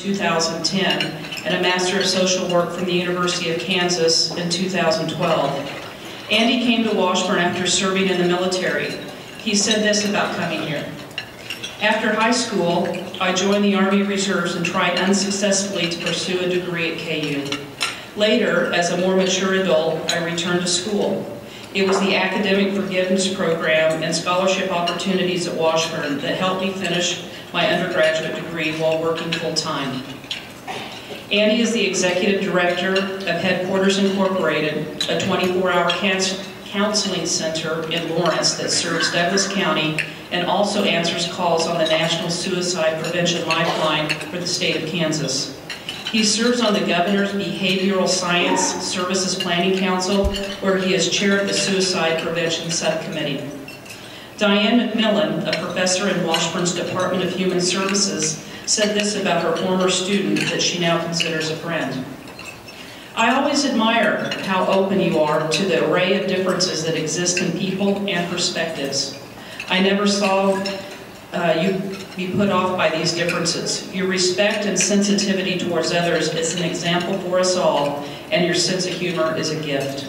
2010, and a Master of Social Work from the University of Kansas in 2012. Andy came to Washburn after serving in the military. He said this about coming here. After high school, I joined the Army Reserves and tried unsuccessfully to pursue a degree at KU. Later, as a more mature adult, I returned to school. It was the Academic Forgiveness Program and scholarship opportunities at Washburn that helped me finish my undergraduate degree while working full-time. Andy is the Executive Director of Headquarters Incorporated, a 24-hour counseling center in Lawrence that serves Douglas County and also answers calls on the National Suicide Prevention Lifeline for the state of Kansas. He serves on the Governor's Behavioral Science Services Planning Council, where he is chair of the Suicide Prevention Subcommittee. Diane McMillan, a professor in Washburn's Department of Human Services, said this about her former student that she now considers a friend. I always admire how open you are to the array of differences that exist in people and perspectives. I never saw you be put off by these differences. Your respect and sensitivity towards others is an example for us all, and your sense of humor is a gift.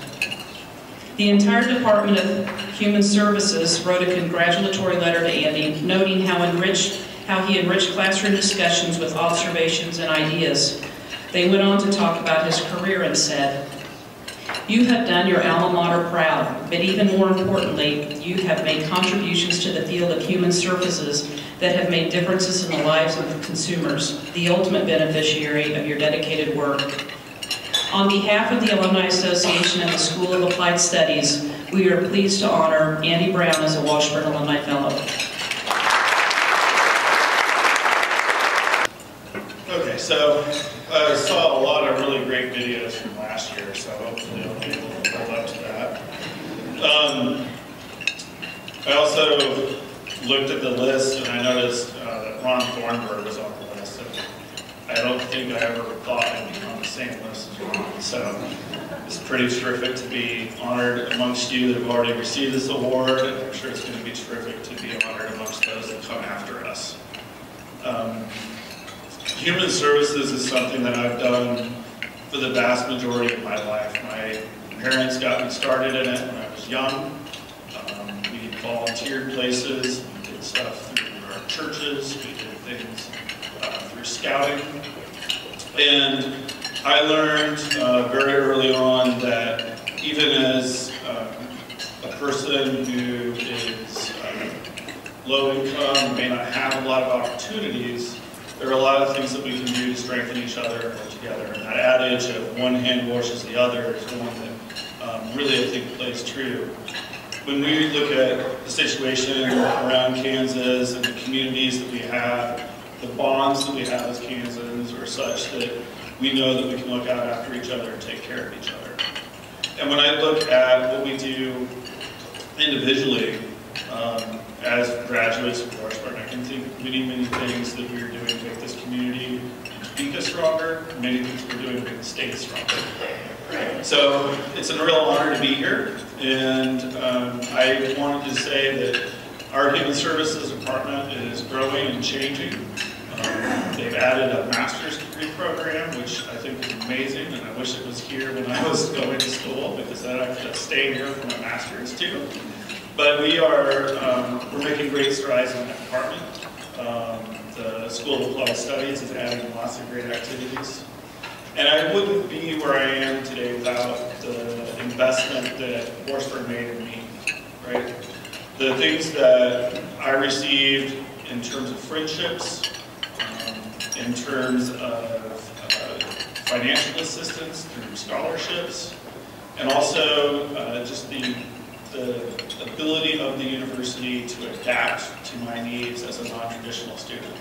The entire Department of Human Services wrote a congratulatory letter to Andy, noting how he enriched classroom discussions with observations and ideas. They went on to talk about his career and said, "You have done your alma mater proud, but even more importantly, you have made contributions to the field of human services that have made differences in the lives of consumers, the ultimate beneficiary of your dedicated work." On behalf of the Alumni Association and the School of Applied Studies, we are pleased to honor Andy Brown as a Washburn Alumni Fellow. Okay, so I saw a lot of really great videos from last year, so hopefully I'll be able to hold up to that. I also looked at the list and I noticed that Ron Thornburg was on the list. And I don't think I ever thought I'd be on the same list as Ron, so it's pretty terrific to be honored amongst you that have already received this award, and I'm sure it's going to be terrific to be honored amongst those that come after us. Human services is something that I've done for the vast majority of my life. My parents got me started in it when I was young. We volunteered places, we did stuff through our churches, we did things through scouting. And I learned very early on that even as a person who is low income, may not have a lot of opportunities, there are a lot of things that we can do to strengthen each other and work together. And that adage of one hand washes the other is one that really I think plays true. When we look at the situation around Kansas and the communities that we have, the bonds that we have as Kansans are such that we know that we can look out after each other and take care of each other. And when I look at what we do individually, as graduates of Washburn, I can think of many, many things that we are doing to make this community and Topeka stronger, many things we're doing to make the state stronger. So it's a real honor to be here, and I wanted to say that our Human Services Department is growing and changing. They've added a master's degree program, which I think is amazing, and I wish it was here when I was going to school, because then I could stay here for my master's too. But we're making great strides in that department. The School of Applied Studies is adding lots of great activities. And I wouldn't be where I am today without the investment that Washburn made in me, right? The things that I received in terms of friendships, in terms of financial assistance through scholarships, and also just the ability of the university to adapt to my needs as a non-traditional student.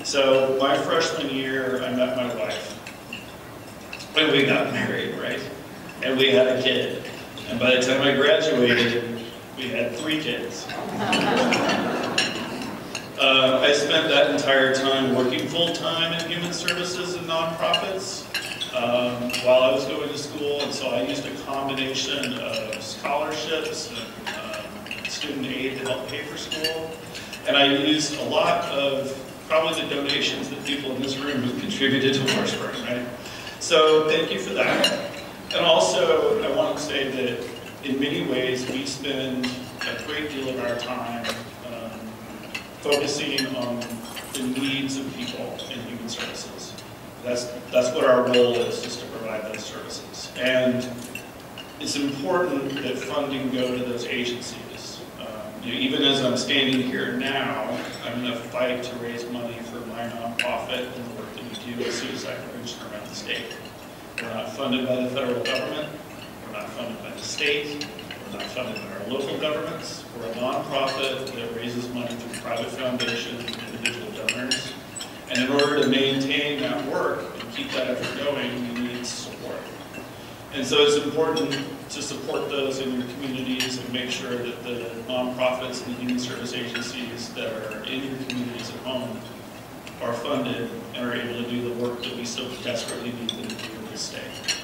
So my freshman year, I met my wife. And we got married, right? And we had a kid. And by the time I graduated, we had 3 kids. I spent that entire time working full-time in human services and nonprofits while I was going to school, and so I used a combination of scholarships and student aid to help pay for school. And I used a lot of probably the donations that people in this room have contributed to Washburn, right? So thank you for that. And also, I want to say that in many ways, we spend a great deal of our time focusing on the needs of people in human services. That's what our role is to provide those services. And it's important that funding go to those agencies. Even as I'm standing here now, I'm going to fight to raise money for my nonprofit and the work that we do with suicide prevention around the state. We're not funded by the federal government. We're not funded by the state. We're not funded by our local governments. We're a nonprofit that raises money through private foundations and individual donors. And in order to maintain that work and keep that effort going, we need support. And so it's important to support those in your communities and make sure that the nonprofits and the human service agencies that are in your communities at home are funded and are able to do the work that we so desperately need them to do in this state.